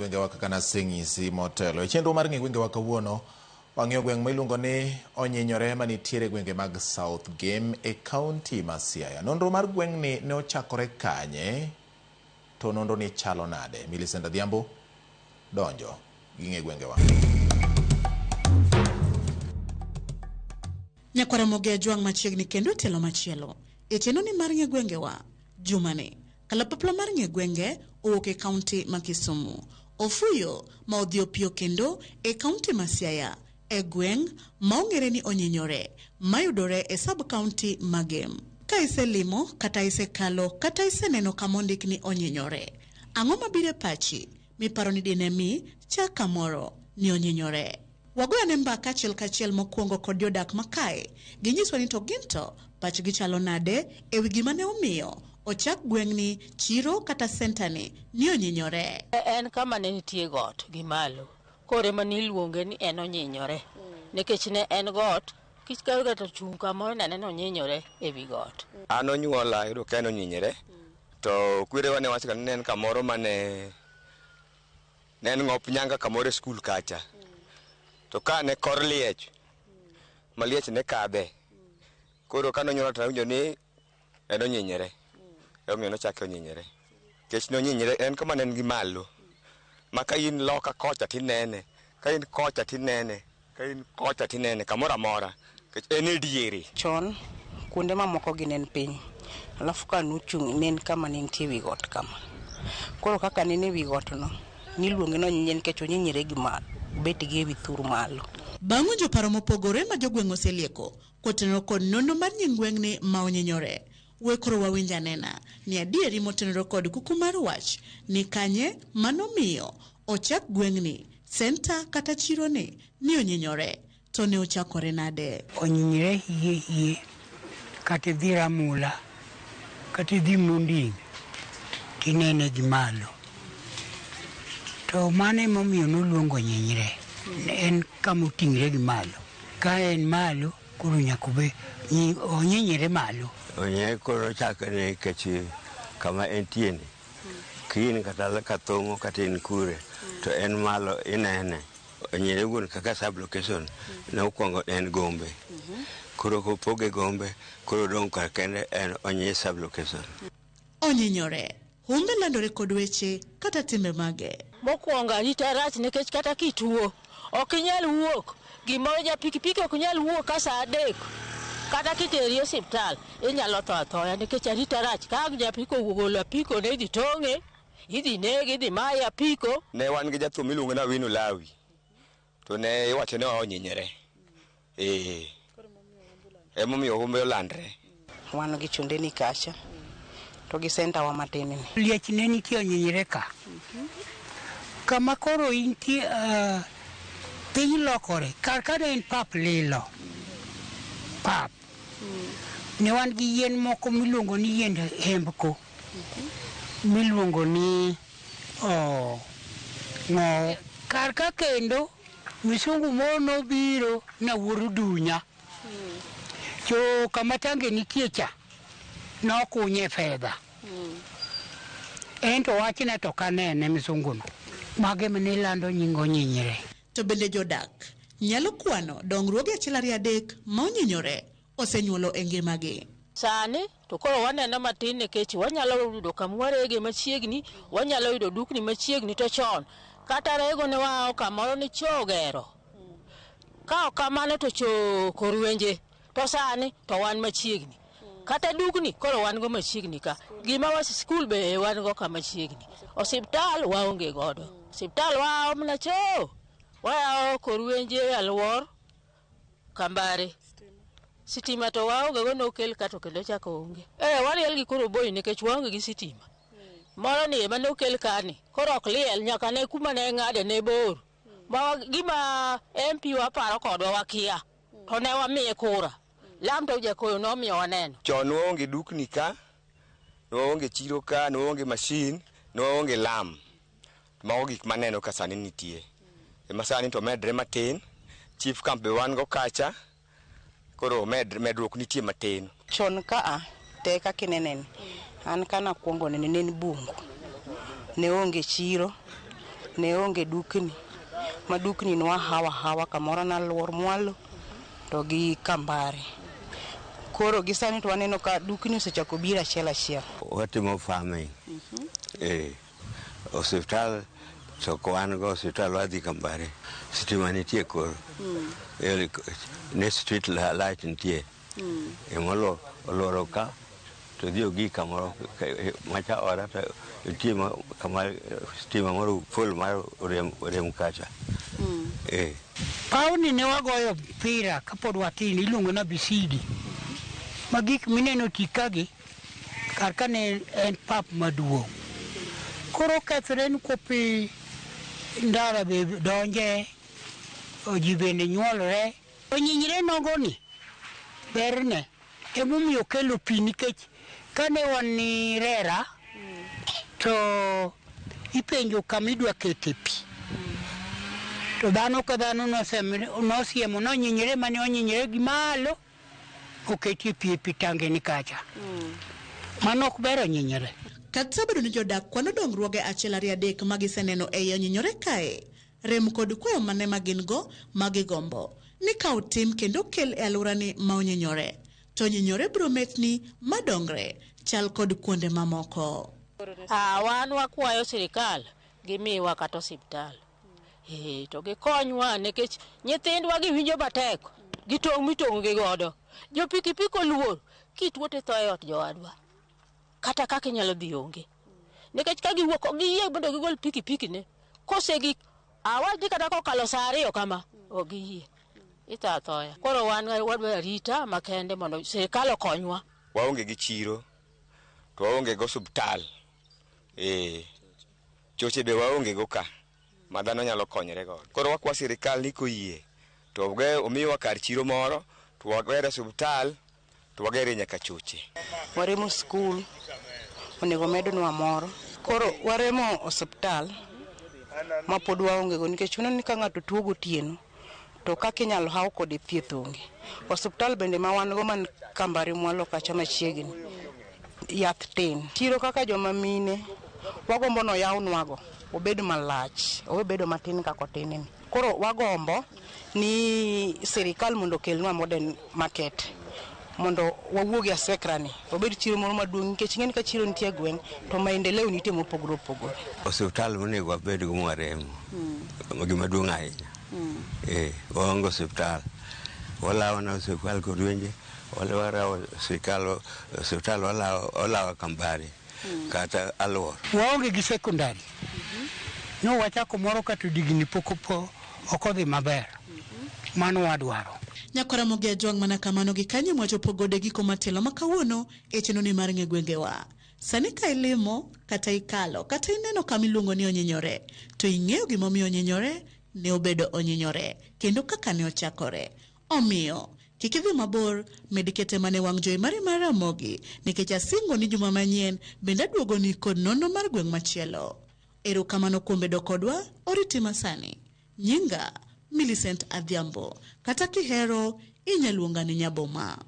Gwenge wa kaka Sing'isi motelo. Chenro mar ng'e gwenge wa kawuono wang'iyo gweng' miluongo ni Onyinyore manitiere gwenge mag South Game e kaunti ma Siaya. Nonro mar gweng'ni ne ochakore kanye to nonro ni chalo nade? Millicent Adhiambo donjo gi ng'e gwenge wa. Nyakwara moge juang machiegni kendo telo machielo. E chenro ni mar ng'e gwenge wa jumani kalapapla mar ng'e gwenge owuok e kaunti ma Kisumu. Ofuyo ma odhi opio kendo e kaunti ma Siaya e gweng' ma ong'ere ni Onyinyore mayudore e sub-kaunti ma Game. Ka iselimo kata isekalo kata iseneno kama ondik ni Onyinyore, ang'o mabiro e pachi miparo ni dine mi chak kamoro ni Onyinyore? Wagoyane mbaka achiel kachiel mokwongo kod jodak makae ginyiswa ni to ginto pachgi chalo nade e wi gima ne omiyo ochak gweng'ni chiro kata sentani ni Onyinyore. En kama ne nitie got gi malo kore mani iluonge ni en Onyinyore nikech ne en got kich ka gato chung' kamoro ne Onyinyore e wi got. An onyuola yudo ka en Onyinyore to kwerewa ne wacho ka ne en kamoro mane en ng'op nyanga kamoro e skul kacha. To ka ne kor liech maliech ne kadhe koro ka nonyuola to nawinjo ni en Onyinyore. Omiyo nochake Onyinyore. Kech no Onyinyore en kama ne en gi malo. Ma ka in loka kocha tinene, ka in kocha tinene, ka in kocha tinene kamoro amora. Kech en e diere. Chon kuonde mamoko gi nen piny. Alafu ka nuchung' nen kama ne nitie wi got kama. Koro kaka nen e wi got no niluonge ni Onyinyore nikech Onyinyore gi malo bet gi ewi thur malo. Bang'o joparo mopogore ma jogweng' oselieko kotenore kod nono mar nying gweng'ni ma Onyinyore. Wekoro wawinja nena ni adieri motenore kod kuku mar wach ni kanye manomiyo ochak gweng'ni senta kata chironi ni Onyinyore to ne ochakore nade. Onyinyore hie kata dhi Ramula kata dhi Munding tinene gi malo. To mane momiyo noluongo Onyinyore en kama oting're gi malo. Ka en malo koro nyaka be Onyinyore malo. Onyinyore koro chakre nikech kama entieni kin kata kathongo kata in kure to en malo inene. Onyinyore wuon kaka sub location ne okwongo en Gombe. Koro kopoge Gombe koro dong' kar kende en Onyinyore sub location. Onyinyore humbe landore kod weche kata timbe mage. Mokwongo arita rach nikech kata kituo ok inyal wuok gimoro ja pikipiki ok inyal wuok ka saa 3 kata kiteri e osiptal inyalo tho athoya nikech arita rach ka japiko ogolo apiko ne idhi tong'e idhi nege idhi maya apiko. Ne wan gi jatho miluongo na Winu Lawi to ne iwacho ni Onyinyore emomiyo humbe olandre. Wan gi chonde ni kacha to gi senta wa matin ni. Liech ne nitie Onyinyore ka. Kama koro intie piny lokore kar ka en pap lilo pap. Ne wan gi yien moko miluongo ni yiend hembko miluongo ni ng'o. Kar ka kendo misungu mono biro na wuoro dunya. Jo kama tange nitie cha nokunye fedha. Ento wachne to kanene misunguno. Mage mane lando nying Onyinyore. To bende jodak nyalo kwano dongruoge achiel ariyo adek ma Onyinyore osenyuolo e ngimagi. Sani to koro waneno matin nikech wanyalo yudo kamwarege machiegni, wanyalo yudo dukni machiegni to chon kata rego ne wao kamoro ni chogero. Ka ok kamano to choko ruenje to sani to wan machiegni. Kata dukni koro wan go machiegni ka. Gima wa skul be wan go kama machiegni. Osiptal waonge godo. Osiptal wao mna cho. Wao koruenje alwor Kambare. Sitima to waonge go nokel kato kendo chako onge. Wariel gi koro boy nikech waonge gi sitima. Moro ni ema nokel kani. Koro ok liel nyaka ne kuma ne ng'ade ne bor. Ma gima MP waparo kodwa wakia. To ne wamiye kura. Lam to jakoyo nomiyo waneno. Chon waonge dukni ka, waonge chiro ka, waonge mashin, waonge lam. Mago gik maneno ka sani nitie. Ema sani to medre matin, chief camp be wan go kacha, koro medruok nitie matin. Chon ka te kaka inenen an kana kuongo nene bungu. Ne onge chiro ne onge dukni ma dukni nwa hawa kamoro na luor mwalo to gi Kambare. Koro gisani to waneno ka dukni osechako biro achiel. Watimo farming. Osiptal to kwan go osiptal wadhi Kambare. Sitima nitie koro. Ne street light nitie. Emolo oloro ka to dio gi kamoro macha ora to nitie kama stima moro full mar rem kacha. Pauni ne wagoyo mpira kapod watini iluongo na Bisidi. Magik mineno tikagi karka ne en pap maduong'. Koro kethre ni kopi ndara be donje ji bende nyuolre. Onyinyre nogoni berne emomiyo kelo pi nikech kane wan ni rera to ipenjo kama idwa kete pi. To dhano ka dhano nosiemo nonyinyre mane onyinyre gi malo oketi pi tange ni kacha. Mano ok ber onyinyre. Kata bedo ni jodak kwano dongruoge achiel ariyo adek magiseneno e onyinyore kae, rem kod kwayo mane magin go magigombo ni ka otim kendo kel e alworani ma onyinyore, to onyinyore biro metni madongre chal kod kuonde mamoko. Wan wakwayo sirikal gimiwa kata osiptal. To gikonywa nikech nyithindwa giwinjo matek, gitong' mitong' gi godo. Jo pikipiki oluor kitwo te tho e ot jowadwa. Kata kaka inyalo dhi onge. Nikech ka giwuok giyie mondo gigol pikipiki ne. Kosegi awadi kata kokalo saa 2 kama ogiyie. Ita thoya. Koro wan wadwa rita makende mondo sirikal okonywa. Waonge gi chiro to waonge go osiptal. Choche be waonge go ka madhano nyalo konyre go. Koro wakwa sirikal ni koyie to omiwa kar chiro moro to wagere osiptal to wagere nyaka choche. Waremo skul onego mednwa moro. Koro waremo osiptal ma pod waonge go nikech chuno ni ka ng'ato tuo gotieno to kaka inyalo haw kod thieth onge. Osiptal bende ma wan go man Kambare mwalo kacha machiegni yath tin. Chiro kaka joma mine wagombo no yawnwago obed malach, obedo matin kako tinni. Koro wagombo ni sirikal mondo kelnwa modern market mondo wawuogi asekrani obed chiro moro maduong' nikech ng'eni ka chiro nitie gweng' to maendeleo nitie mopogore opogore. Osiptal monego wabed go maremo gima duong' ahinya. Waonge osiptal. Walawo na osiptal Korwenje, walawo osiptal walawo Kambare kata alwor. Waonge gi sekondari. No wachako moro kata digni pokopo okodhi maber. Mano wadwaro. Nyakora mogia jwang' mana kamano gi kanye mwachopo gode giko matelo makawuono e chenoni mar ng'e gwengewa. Sani ka ilimo kata ikalo kata ineno kama iluongo ni onyinyore, to ing'eyo gimomiyo onyinyore ne obedo onyinyore kendo kaka ne ochakore. Omiyo kik idhi mabor, medikete mane wang' jowi mari mar Ramogi nikech asingo ni juma manyien bende aduogo ni kod nono mar gweng' machielo. Erokamano kuom bedo kodwa, oriti masani. Nyinga Millicent Adhiambo, kata kihero inyaluonga ni Nyaboma.